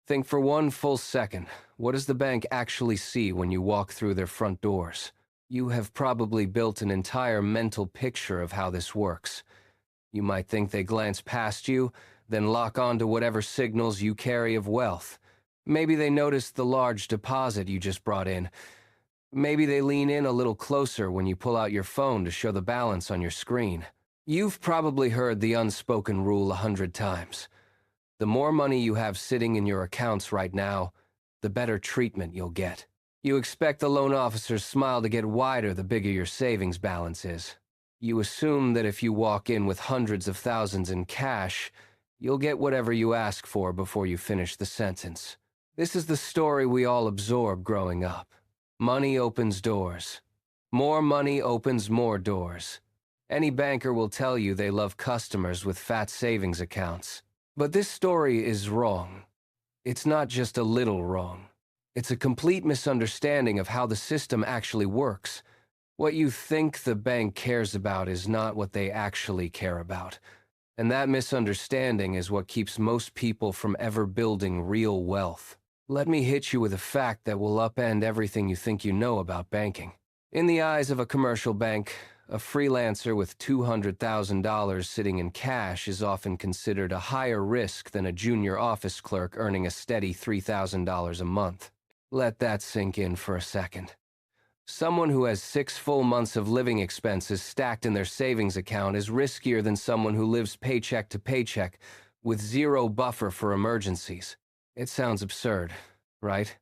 Think for one full second, what does the bank actually see when you walk through their front doors? You have probably built an entire mental picture of how this works. You might think they glance past you, then lock on to whatever signals you carry of wealth. Maybe they notice the large deposit you just brought in. Maybe they lean in a little closer when you pull out your phone to show the balance on your screen. You've probably heard the unspoken rule 100 times. The more money you have sitting in your accounts right now, the better treatment you'll get. You expect the loan officer's smile to get wider the bigger your savings balance is. You assume that if you walk in with hundreds of thousands in cash, you'll get whatever you ask for before you finish the sentence. This is the story we all absorb growing up. Money opens doors. More money opens more doors. Any banker will tell you they love customers with fat savings accounts. But this story is wrong. It's not just a little wrong. It's a complete misunderstanding of how the system actually works. What you think the bank cares about is not what they actually care about. And that misunderstanding is what keeps most people from ever building real wealth. Let me hit you with a fact that will upend everything you think you know about banking. In the eyes of a commercial bank, a freelancer with $200,000 sitting in cash is often considered a higher risk than a junior office clerk earning a steady $3,000 a month. Let that sink in for a second. Someone who has 6 full months of living expenses stacked in their savings account is riskier than someone who lives paycheck to paycheck with zero buffer for emergencies. It sounds absurd, right?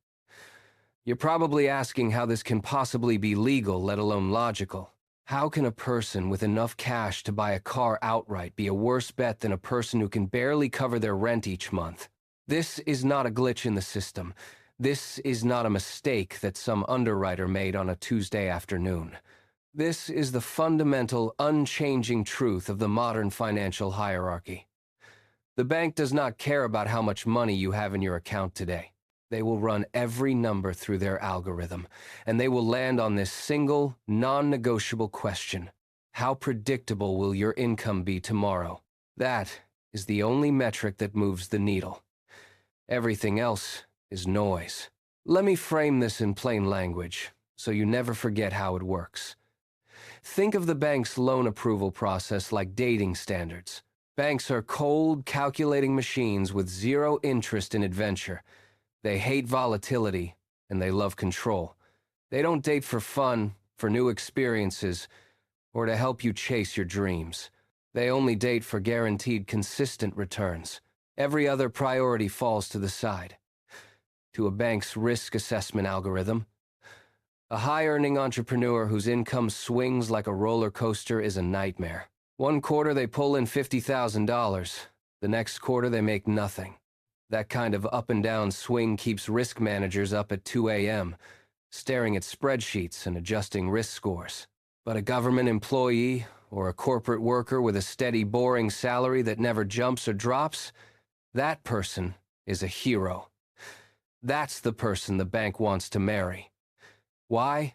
You're probably asking how this can possibly be legal, let alone logical. How can a person with enough cash to buy a car outright be a worse bet than a person who can barely cover their rent each month? This is not a glitch in the system. This is not a mistake that some underwriter made on a Tuesday afternoon. This is the fundamental, unchanging truth of the modern financial hierarchy. The bank does not care about how much money you have in your account today. They will run every number through their algorithm, and they will land on this single, non-negotiable question. How predictable will your income be tomorrow? That is the only metric that moves the needle. Everything else is noise. Let me frame this in plain language, so you never forget how it works. Think of the bank's loan approval process like dating standards. Banks are cold, calculating machines with zero interest in adventure. They hate volatility, and they love control. They don't date for fun, for new experiences, or to help you chase your dreams. They only date for guaranteed consistent returns. Every other priority falls to the side. To a bank's risk assessment algorithm, a high-earning entrepreneur whose income swings like a roller coaster is a nightmare. One quarter they pull in $50,000. The next quarter they make nothing. That kind of up and down swing keeps risk managers up at 2 a.m., staring at spreadsheets and adjusting risk scores. But a government employee or a corporate worker with a steady, boring salary that never jumps or drops, that person is a hero. That's the person the bank wants to marry. Why?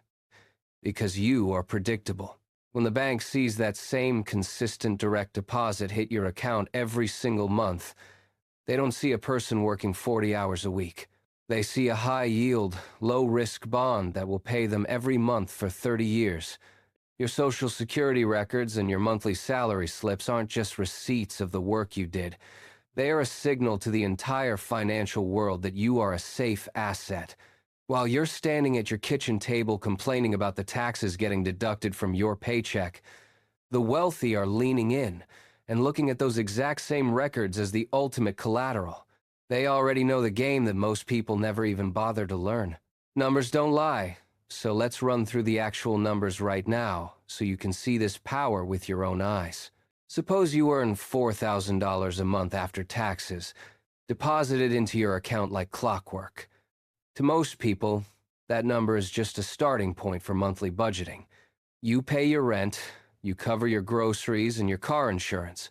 Because you are predictable. When the bank sees that same consistent direct deposit hit your account every single month, they don't see a person working 40 hours a week. They see a high-yield, low-risk bond that will pay them every month for 30 years. Your Social Security records and your monthly salary slips aren't just receipts of the work you did. They are a signal to the entire financial world that you are a safe asset. While you're standing at your kitchen table complaining about the taxes getting deducted from your paycheck, the wealthy are leaning in and looking at those exact same records as the ultimate collateral. They already know the game that most people never even bother to learn. Numbers don't lie, so let's run through the actual numbers right now so you can see this power with your own eyes. Suppose you earn $4,000 a month after taxes, deposited into your account like clockwork. To most people, that number is just a starting point for monthly budgeting. You pay your rent, you cover your groceries and your car insurance.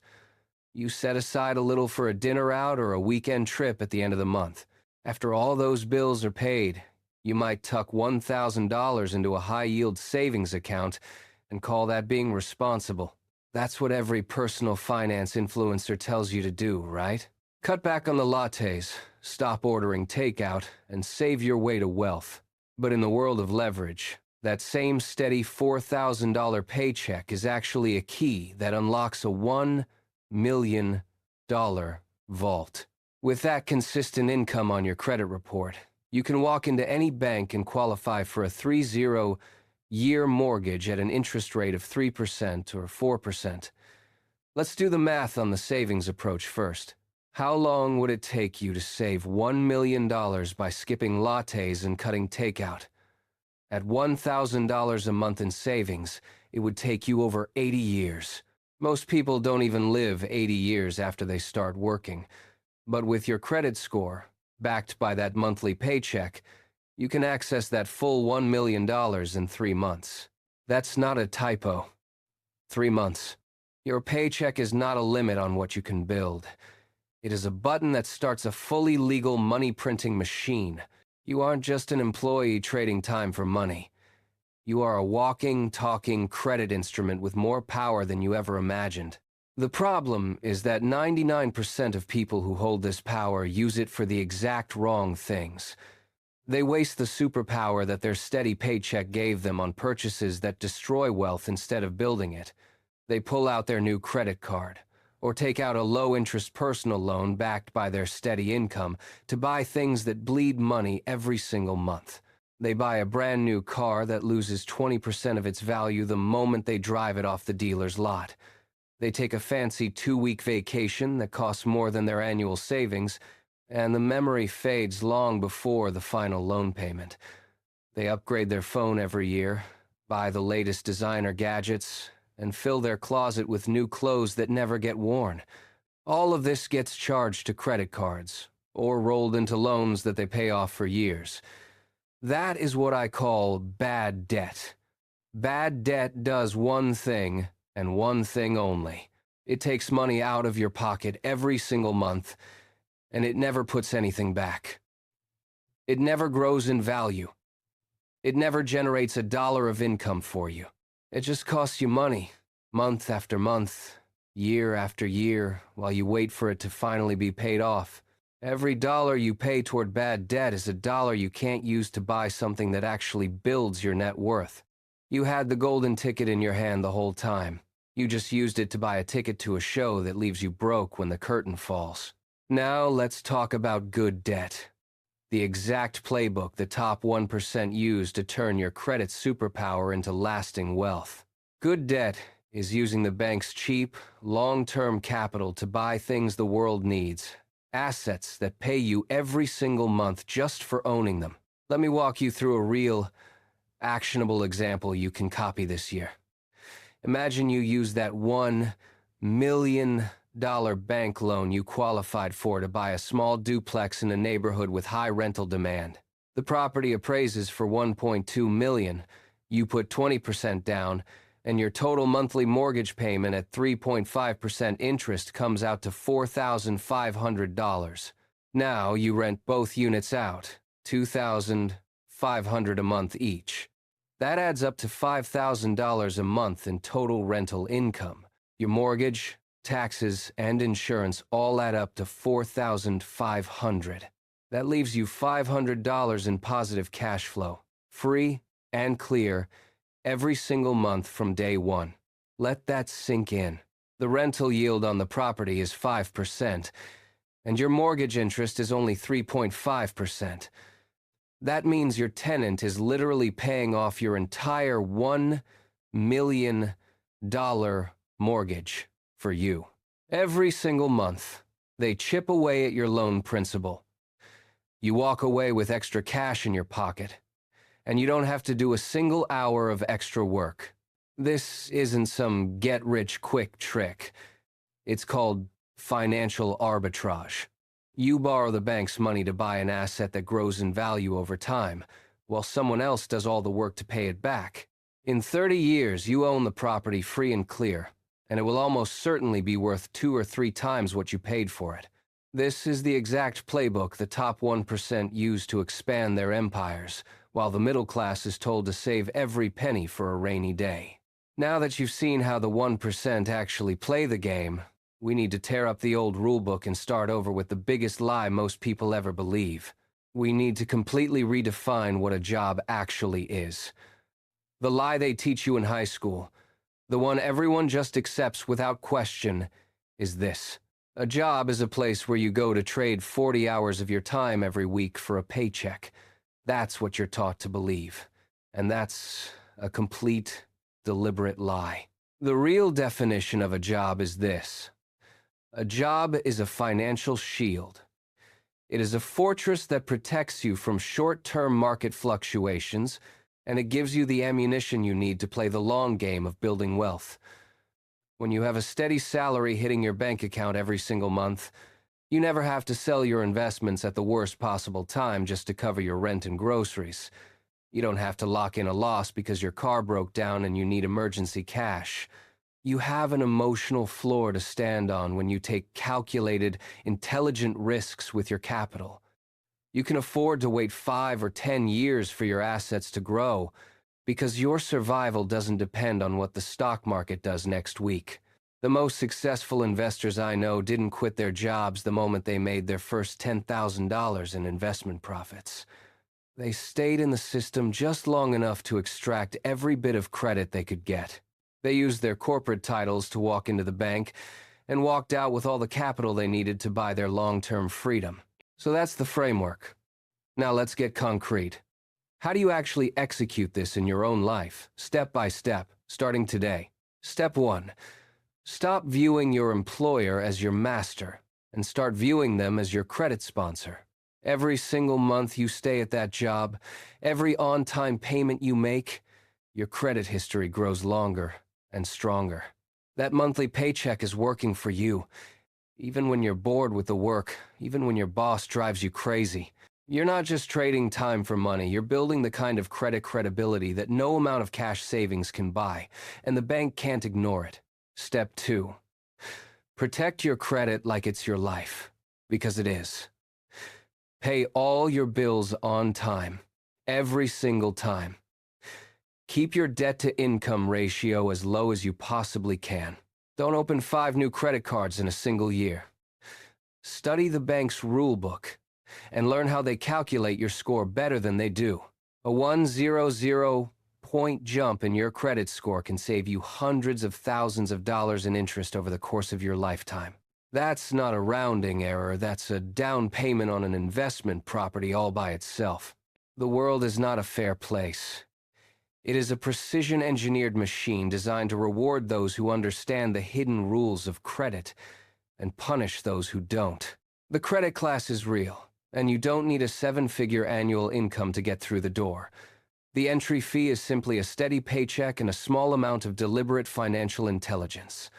You set aside a little for a dinner out or a weekend trip at the end of the month. After all those bills are paid, you might tuck $1,000 into a high-yield savings account and call that being responsible. That's what every personal finance influencer tells you to do, right? Cut back on the lattes, stop ordering takeout, and save your way to wealth. But in the world of leverage, that same steady $4,000 paycheck is actually a key that unlocks a $1 million vault. With that consistent income on your credit report, you can walk into any bank and qualify for a 30-year mortgage at an interest rate of 3% or 4%. Let's do the math on the savings approach first. How long would it take you to save $1 million by skipping lattes and cutting takeout? At $1,000 a month in savings, it would take you over 80 years. Most people don't even live 80 years after they start working. But with your credit score, backed by that monthly paycheck, you can access that full $1 million in 3 months. That's not a typo. 3 months. Your paycheck is not a limit on what you can build. It is a button that starts a fully legal money-printing machine. You aren't just an employee trading time for money. You are a walking, talking credit instrument with more power than you ever imagined. The problem is that 99% of people who hold this power use it for the exact wrong things. They waste the superpower that their steady paycheck gave them on purchases that destroy wealth instead of building it. They pull out their new credit card, or take out a low-interest personal loan backed by their steady income to buy things that bleed money every single month. They buy a brand new car that loses 20% of its value the moment they drive it off the dealer's lot. They take a fancy 2-week vacation that costs more than their annual savings, and the memory fades long before the final loan payment. They upgrade their phone every year, buy the latest designer gadgets, and fill their closet with new clothes that never get worn. All of this gets charged to credit cards, or rolled into loans that they pay off for years. That is what I call bad debt. Bad debt does one thing, and one thing only. It takes money out of your pocket every single month, and it never puts anything back. It never grows in value. It never generates a dollar of income for you. It just costs you money, month after month, year after year, while you wait for it to finally be paid off. Every dollar you pay toward bad debt is a dollar you can't use to buy something that actually builds your net worth. You had the golden ticket in your hand the whole time. You just used it to buy a ticket to a show that leaves you broke when the curtain falls. Now let's talk about good debt. The exact playbook the top 1% use to turn your credit superpower into lasting wealth. Good debt is using the bank's cheap, long-term capital to buy things the world needs. Assets that pay you every single month just for owning them. Let me walk you through a real, actionable example you can copy this year. Imagine you use that $1 million bank loan you qualified for to buy a small duplex in a neighborhood with high rental demand. The property appraises for $1.2 million. You put 20% down, and your total monthly mortgage payment at 3.5% interest comes out to $4,500. Now you rent both units out, $2,500 a month each. That adds up to $5,000 a month in total rental income. Your mortgage, taxes, and insurance all add up to $4,500. That leaves you $500 in positive cash flow, free and clear, every single month from day one. Let that sink in. The rental yield on the property is 5%, and your mortgage interest is only 3.5%. That means your tenant is literally paying off your entire $1 million mortgage for you. Every single month, they chip away at your loan principal. You walk away with extra cash in your pocket, and you don't have to do a single hour of extra work. This isn't some get-rich-quick trick. It's called financial arbitrage. You borrow the bank's money to buy an asset that grows in value over time, while someone else does all the work to pay it back. In 30 years, you own the property free and clear, and it will almost certainly be worth 2 or 3 times what you paid for it. This is the exact playbook the top 1% use to expand their empires, while the middle class is told to save every penny for a rainy day. Now that you've seen how the 1% actually play the game, We need to tear up the old rulebook and start over with the biggest lie most people ever believe. We need to completely redefine what a job actually is. The lie they teach you in high school, the one everyone just accepts without question, is this. A job is a place where you go to trade 40 hours of your time every week for a paycheck. That's what you're taught to believe. And that's a complete, deliberate lie. The real definition of a job is this. A job is a financial shield. It is a fortress that protects you from short-term market fluctuations, and it gives you the ammunition you need to play the long game of building wealth. When you have a steady salary hitting your bank account every single month, you never have to sell your investments at the worst possible time just to cover your rent and groceries. You don't have to lock in a loss because your car broke down and you need emergency cash. You have an emotional floor to stand on when you take calculated, intelligent risks with your capital. You can afford to wait 5 or 10 years for your assets to grow because your survival doesn't depend on what the stock market does next week. The most successful investors I know didn't quit their jobs the moment they made their first $10,000 in investment profits. They stayed in the system just long enough to extract every bit of credit they could get. They used their corporate titles to walk into the bank and walked out with all the capital they needed to buy their long-term freedom. So that's the framework. Now let's get concrete. How do you actually execute this in your own life, step by step, starting today? Step 1. Stop viewing your employer as your master and start viewing them as your credit sponsor. Every single month you stay at that job, every on-time payment you make, your credit history grows longer and stronger. That monthly paycheck is working for you. Even when you're bored with the work, even when your boss drives you crazy. You're not just trading time for money, you're building the kind of credit credibility that no amount of cash savings can buy, and the bank can't ignore it. Step 2. Protect your credit like it's your life, because it is. Pay all your bills on time, every single time. Keep your debt-to-income ratio as low as you possibly can. Don't open 5 new credit cards in a single year. Study the bank's rulebook and learn how they calculate your score better than they do. A 100-point jump in your credit score can save you hundreds of thousands of dollars in interest over the course of your lifetime. That's not a rounding error, that's a down payment on an investment property all by itself. The world is not a fair place. It is a precision-engineered machine designed to reward those who understand the hidden rules of credit and punish those who don't. The credit class is real, and you don't need a 7-figure annual income to get through the door. The entry fee is simply a steady paycheck and a small amount of deliberate financial intelligence.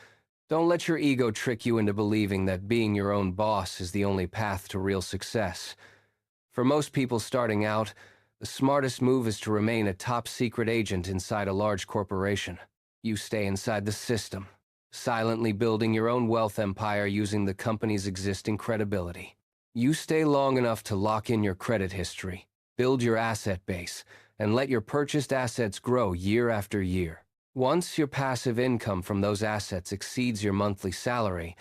Don't let your ego trick you into believing that being your own boss is the only path to real success. For most people starting out, the smartest move is to remain a top-secret agent inside a large corporation. You stay inside the system, silently building your own wealth empire using the company's existing credibility. You stay long enough to lock in your credit history, build your asset base, and let your purchased assets grow year after year. Once your passive income from those assets exceeds your monthly salary,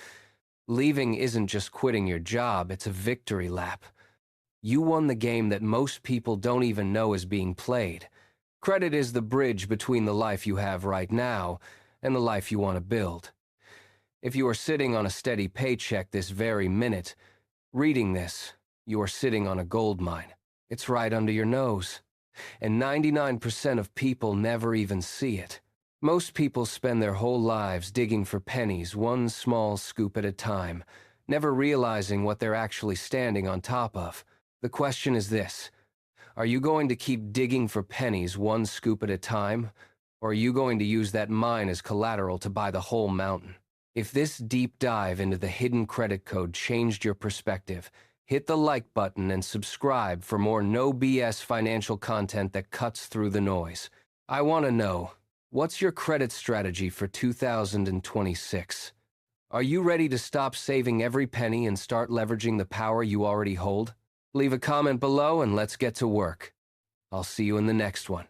leaving isn't just quitting your job, it's a victory lap. You won the game that most people don't even know is being played. Credit is the bridge between the life you have right now and the life you want to build. If you are sitting on a steady paycheck this very minute, reading this, you are sitting on a gold mine. It's right under your nose. And 99% of people never even see it. Most people spend their whole lives digging for pennies, one small scoop at a time, never realizing what they're actually standing on top of. The question is this: are you going to keep digging for pennies one scoop at a time, or are you going to use that mine as collateral to buy the whole mountain? If this deep dive into the hidden credit code changed your perspective, hit the like button and subscribe for more no BS financial content that cuts through the noise. I want to know, what's your credit strategy for 2026? Are you ready to stop saving every penny and start leveraging the power you already hold? Leave a comment below and let's get to work. I'll see you in the next one.